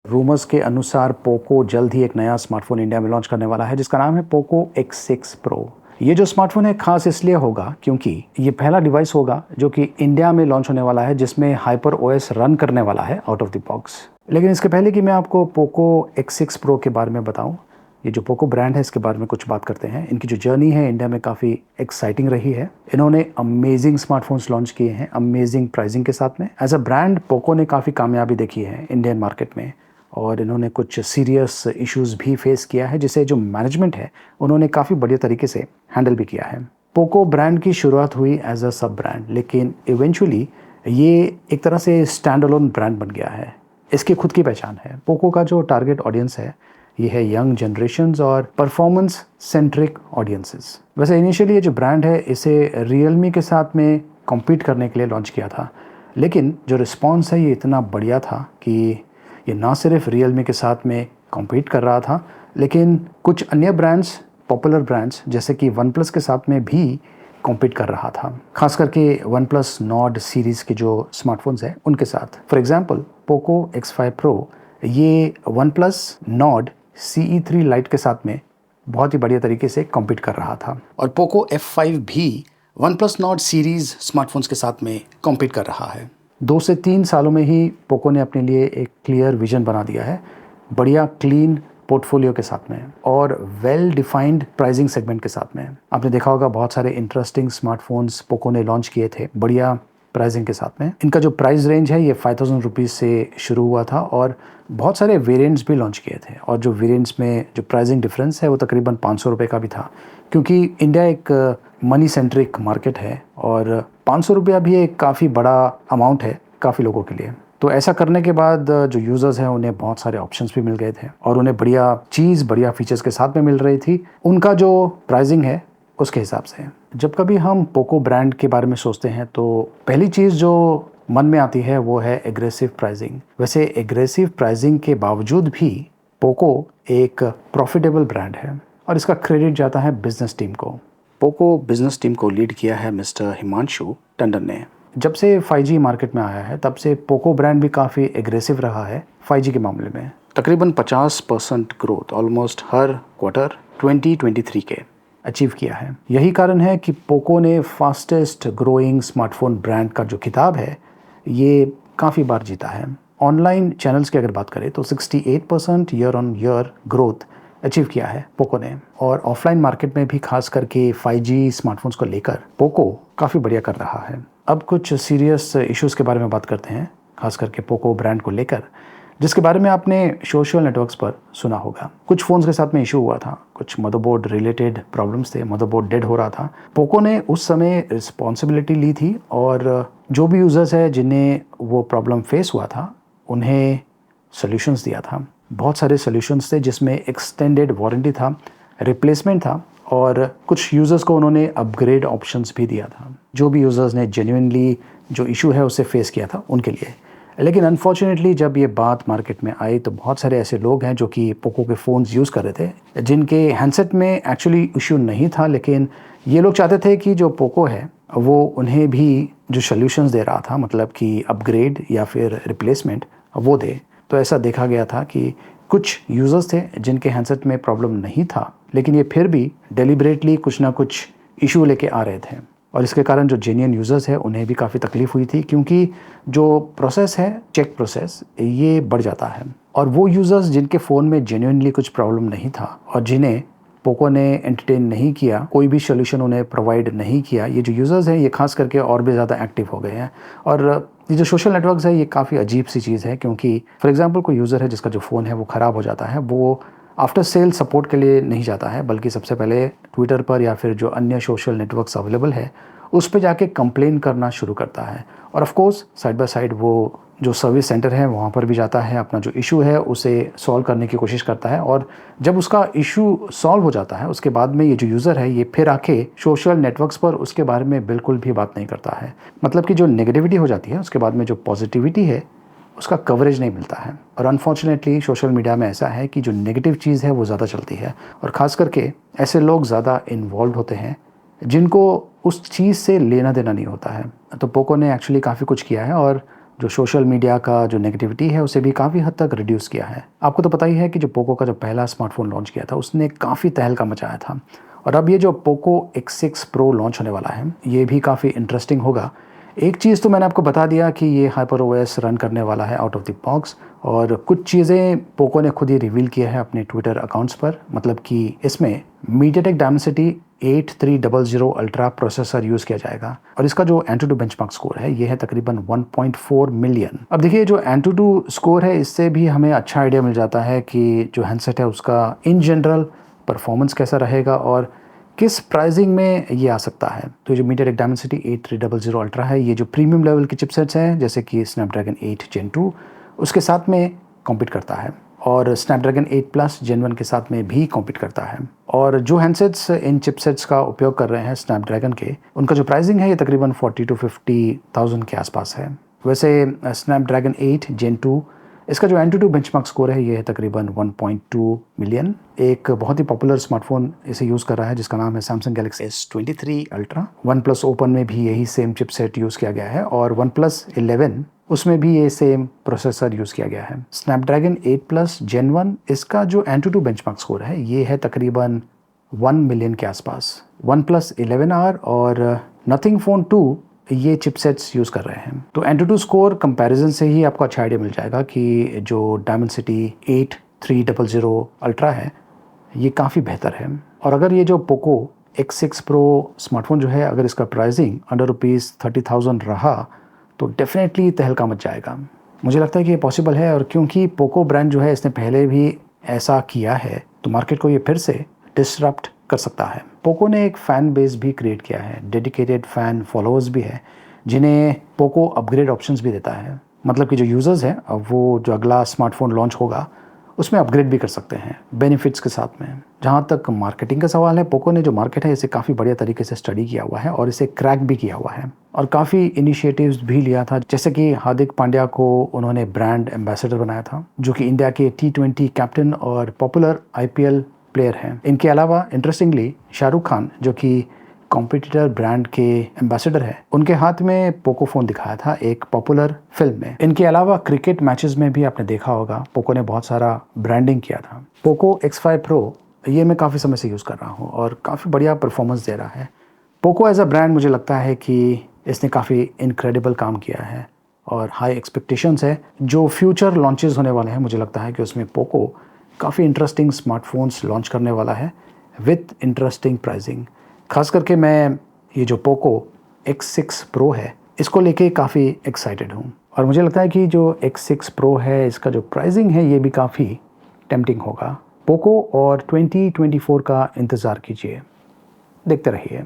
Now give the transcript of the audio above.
Rumours के अनुसार Poco जल्द ही एक नया स्मार्टफोन इंडिया में लॉन्च करने वाला है जिसका नाम है पोको X6 Pro। ये जो स्मार्टफोन है खास इसलिए होगा क्योंकि ये पहला डिवाइस होगा जो कि इंडिया में लॉन्च होने वाला है जिसमें हाइपर ओएस रन करने वाला है आउट ऑफ द बॉक्स। लेकिन इसके पहले कि मैं आपको पोको X6 Pro के बारे में बताऊं, ये जो पोको ब्रांड है इसके बारे में कुछ बात करते हैं। इनकी जो जर्नी है इंडिया में काफ़ी एक्साइटिंग रही है। इन्होंने अमेजिंग स्मार्टफोन्स लॉन्च किए हैं अमेजिंग प्राइसिंग के साथ में। एज अ ब्रांड पोको ने काफ़ी कामयाबी देखी है इंडियन मार्केट में और इन्होंने कुछ सीरियस इश्यूज भी फेस किया है जिसे जो मैनेजमेंट है उन्होंने काफ़ी बढ़िया तरीके से हैंडल भी किया है। पोको ब्रांड की शुरुआत हुई एज अ सब ब्रांड, लेकिन इवेंचुअली ये एक तरह से स्टैंड अलोन ब्रांड बन गया है। इसकी खुद की पहचान है। पोको का जो टारगेट ऑडियंस है ये है यंग जनरेशन्स और परफॉर्मेंस सेंट्रिक ऑडियंसेस। वैसे इनिशियली ये जो ब्रांड है इसे रियलमी के साथ में कॉम्पीट करने के लिए लॉन्च किया था, लेकिन जो रिस्पॉन्स है ये इतना बढ़िया था कि ये ना सिर्फ रियलमी के साथ में कॉम्पीट कर रहा था, लेकिन कुछ अन्य ब्रांड्स, पॉपुलर ब्रांड्स जैसे कि वन प्लस के साथ में भी कॉम्पीट कर रहा था, खास करके वन प्लस नॉड सीरीज़ के जो स्मार्टफोन्स हैं उनके साथ। For example Poco X5 Pro ये OnePlus Nord CE3 lite के साथ में बहुत ही बढ़िया तरीके से कॉम्पीट कर रहा था और पोको F5 भी OnePlus Nord series smartphones के साथ में कॉम्पीट कर रहा है। 2 से 3 सालों में ही पोको ने अपने लिए एक क्लियर विजन बना दिया है, बढ़िया क्लीन पोर्टफोलियो के साथ में और वेल डिफाइंड प्राइसिंग सेगमेंट के साथ में। आपने देखा होगा बहुत सारे इंटरेस्टिंग स्मार्टफोन्स पोको ने लॉन्च किए थे बढ़िया प्राइसिंग के साथ में। इनका जो प्राइस रेंज है ये 5000 रुपीज़ से शुरू हुआ था और बहुत सारे वेरिएंट्स भी लॉन्च किए थे और जो वेरिएंट्स में जो प्राइसिंग डिफरेंस है वो तकरीबन 500 रुपये का भी था, क्योंकि इंडिया एक मनी सेंट्रिक मार्केट है और 500 रुपया भी एक काफ़ी बड़ा अमाउंट है काफ़ी लोगों के लिए। तो ऐसा करने के बाद जो यूज़र्स हैं उन्हें बहुत सारे ऑप्शंस भी मिल गए थे और उन्हें बढ़िया चीज़ बढ़िया फीचर्स के साथ में मिल रही थी उनका जो प्राइसिंग है उसके हिसाब से। जब कभी हम पोको ब्रांड के बारे में सोचते हैं तो पहली चीज़ जो मन में आती है वो है एग्रेसिव प्राइसिंग। वैसे एग्रेसिव प्राइसिंग के बावजूद भी पोको एक प्रॉफिटेबल ब्रांड है और इसका क्रेडिट जाता है बिजनेस टीम को। पोको बिजनेस टीम को लीड किया है मिस्टर हिमांशु टंडन ने। जब से 5G मार्केट में आया है तब से पोको ब्रांड भी काफ़ी एग्रेसिव रहा है 5G के मामले में। तकरीबन 50% ग्रोथ ऑलमोस्ट हर क्वार्टर 2023 के अचीव किया है। यही कारण है कि पोको ने फास्टेस्ट ग्रोइंग स्मार्टफोन ब्रांड का जो खिताब है ये काफ़ी बार जीता है। ऑनलाइन चैनल्स की अगर बात करें तो 68% year on year growth achieve किया है पोको ने और ऑफलाइन मार्केट में भी खास करके 5G स्मार्टफोन्स को लेकर पोको काफ़ी बढ़िया कर रहा है। अब कुछ सीरियस इश्यूज़ के बारे में बात करते हैं, खास करके पोको ब्रांड को लेकर, जिसके बारे में आपने सोशल नेटवर्क्स पर सुना होगा। कुछ फ़ोन्स के साथ में इशू हुआ था, कुछ मदरबोर्ड रिलेटेड प्रॉब्लम्स थे, मदरबोर्ड डेड हो रहा था। पोको ने उस समय रिस्पॉन्सिबिलिटी ली थी और जो भी यूज़र्स है जिन्हें वो प्रॉब्लम फेस हुआ था उन्हें सोल्यूशंस दिया था। बहुत सारे सोल्यूशंस थे जिसमें एक्सटेंडेड वारंटी था, रिप्लेसमेंट था और कुछ यूज़र्स को उन्होंने अपग्रेड ऑप्शंस भी दिया था जो भी यूज़र्स ने जेन्युइनली जो इशू है उसे फेस किया था उनके लिए। लेकिन अनफॉर्चुनेटली जब ये बात मार्केट में आई तो बहुत सारे ऐसे लोग हैं जो कि पोको के फ़ोन्स यूज़ कर रहे थे जिनके हैंडसेट में एक्चुअली इशू नहीं था, लेकिन ये लोग चाहते थे कि जो पोको है वो उन्हें भी जो सोल्यूशंस दे रहा था, मतलब कि अपग्रेड या फिर रिप्लेसमेंट, वो दे। तो ऐसा देखा गया था कि कुछ यूज़र्स थे जिनके हैंडसेट में प्रॉब्लम नहीं था, लेकिन ये फिर भी डेलिबरेटली कुछ ना कुछ इशू लेके आ रहे थे और इसके कारण जो जेन्युइन यूज़र्स है उन्हें भी काफ़ी तकलीफ हुई थी, क्योंकि जो प्रोसेस है चेक प्रोसेस ये बढ़ जाता है और वो यूज़र्स जिनके फ़ोन में जेन्युइनली कुछ प्रॉब्लम नहीं था और जिन्हें पोको ने एंटरटेन नहीं किया, कोई भी सोल्यूशन उन्हें प्रोवाइड नहीं किया, ये जो यूज़र्स हैं ये खास करके और भी ज़्यादा एक्टिव हो गए हैं। और ये जो सोशल नेटवर्क्स है ये काफ़ी अजीब सी चीज़ है, क्योंकि फॉर एग्जांपल कोई यूज़र है जिसका जो फ़ोन है वो ख़राब हो जाता है, वो आफ्टर सेल सपोर्ट के लिए नहीं जाता है, बल्कि सबसे पहले ट्विटर पर या फिर जो अन्य सोशल नेटवर्क्स अवेलेबल है उस पर जाके कंप्लेन करना शुरू करता है और of course side by side वो जो सर्विस सेंटर है वहाँ पर भी जाता है, अपना जो इशू है उसे सॉल्व करने की कोशिश करता है और जब उसका इशू सॉल्व हो जाता है उसके बाद में ये जो यूज़र है ये फिर आके सोशल नेटवर्क्स पर उसके बारे में बिल्कुल भी बात नहीं करता है। मतलब कि जो नेगेटिविटी हो जाती है उसके बाद में जो पॉजिटिविटी है उसका कवरेज नहीं मिलता है और अनफॉर्चुनेटली सोशल मीडिया में ऐसा है कि जो नेगेटिव चीज़ है वो ज़्यादा चलती है और ख़ास करके ऐसे लोग ज़्यादा इन्वॉल्व होते हैं जिनको उस चीज़ से लेना देना नहीं होता है। तो पोको ने एक्चुअली काफ़ी कुछ किया है और जो सोशल मीडिया का जो नेगेटिविटी है उसे भी काफ़ी हद तक रिड्यूस किया है। आपको तो पता ही है कि जो पोको का जो पहला स्मार्टफोन लॉन्च किया था उसने काफ़ी तहलका मचाया था, और अब ये जो पोको X6 Pro लॉन्च होने वाला है ये भी काफ़ी इंटरेस्टिंग होगा। एक चीज़ तो मैंने आपको बता दिया कि ये HyperOS रन करने वाला है आउट ऑफ द बॉक्स, और कुछ चीज़ें पोको ने खुद ही रिवील किया है अपने ट्विटर अकाउंट्स पर, मतलब कि इसमें MediaTek Dimensity 8300 ultra processor use किया जाएगा, और इसका जो Antutu बेंचमार्क स्कोर है ये है तकरीबन 1.4 मिलियन। अब देखिए जो Antutu स्कोर है इससे भी हमें अच्छा आइडिया मिल जाता है कि जो हैंडसेट है उसका इन जनरल परफॉर्मेंस कैसा रहेगा और किस प्राइसिंग में ये आ सकता है। तो जो MediaTek Dimensity 8300 अल्ट्रा है ये जो प्रीमियम लेवल के चिपसेट्स हैं जैसे कि Snapdragon 8 Gen 2 उसके साथ में कॉम्पीट करता है, और Snapdragon 8 Plus Gen 1 के साथ में भी कॉम्पीट करता है। और जो हैंडसेट्स इन चिपसेट्स का उपयोग कर रहे हैं Snapdragon के, उनका जो प्राइसिंग है ये तकरीबन 40 to 50,000 के आसपास है। वैसे Snapdragon 8 Gen 2 इसका जो Antutu बेंचमार्क स्कोर है ये है तकरीबन 1.2 मिलियन। एक बहुत ही पॉपुलर स्मार्टफोन इसे यूज़ कर रहा है जिसका नाम है Samsung Galaxy S23 Ultra। OnePlus Open में भी यही सेम चिपसेट यूज़ किया गया है, और OnePlus 11 उसमें भी ये सेम प्रोसेसर यूज़ किया गया है। Snapdragon 8 Plus Gen 1 इसका जो Antutu बेंचमार्क स्कोर है ये है तकरीबन 1 मिलियन के आसपास। OnePlus 11R और Nothing Phone 2 ये चिपसेट्स यूज़ कर रहे हैं। तो Antutu स्कोर कंपैरिजन से ही आपको अच्छा आइडिया मिल जाएगा कि जो Dimensity 8300 अल्ट्रा है ये काफ़ी बेहतर है। और अगर ये जो पोको X6 Pro स्मार्टफोन जो है अगर इसका प्राइसिंग अंडर ₹30,000 रहा तो डेफिनेटली तहलका मच जाएगा। मुझे लगता है कि ये पॉसिबल है, और क्योंकि पोको ब्रांड जो है इसने पहले भी ऐसा किया है तो मार्केट को ये फिर से डिसरप्ट कर सकता है। पोको ने एक फ़ैन बेस भी क्रिएट किया है, डेडिकेटेड फ़ैन फॉलोअर्स भी है जिन्हें पोको अपग्रेड ऑप्शंस भी देता है। मतलब कि जो यूज़र्स हैं अब वो जो अगला स्मार्टफोन लॉन्च होगा उसमें अपग्रेड भी कर सकते हैं बेनिफिट्स के साथ में। जहाँ तक मार्केटिंग का सवाल है, पोको ने जो मार्केट है इसे काफ़ी बढ़िया तरीके से स्टडी किया हुआ है और इसे क्रैक भी किया हुआ है, और काफ़ी इनिशिएटिव्स भी लिया था। जैसे कि हार्दिक पांड्या को उन्होंने ब्रांड एम्बेसडर बनाया था, जो कि इंडिया के T20 कैप्टन और पॉपुलर IPL प्लेयर हैं। इनके अलावा इंटरेस्टिंगली शाहरुख खान जो कि कॉम्पिटिटर ब्रांड के एम्बेसडर है, उनके हाथ में पोको फ़ोन दिखाया था एक पॉपुलर फिल्म में। इनके अलावा क्रिकेट मैचेस में भी आपने देखा होगा पोको ने बहुत सारा ब्रांडिंग किया था। पोको X5 Pro ये मैं काफ़ी समय से यूज़ कर रहा हूँ और काफ़ी बढ़िया परफॉर्मेंस दे रहा है। पोको एज अ ब्रांड मुझे लगता है कि इसने काफ़ी इनक्रेडिबल काम किया है और हाई एक्सपेक्टेशंस है। जो फ्यूचर लॉन्चेस होने वाले हैं मुझे लगता है कि उसमें पोको काफ़ी इंटरेस्टिंग स्मार्टफोन्स लॉन्च करने वाला है विथ इंटरेस्टिंग प्राइसिंग। खास करके मैं ये जो पोको X6 Pro है इसको लेके काफ़ी एक्साइटेड हूँ, और मुझे लगता है कि जो X6 Pro है इसका जो प्राइसिंग है ये भी काफ़ी टेम्पटिंग होगा। पोको और 2024 का इंतज़ार कीजिए, देखते रहिए।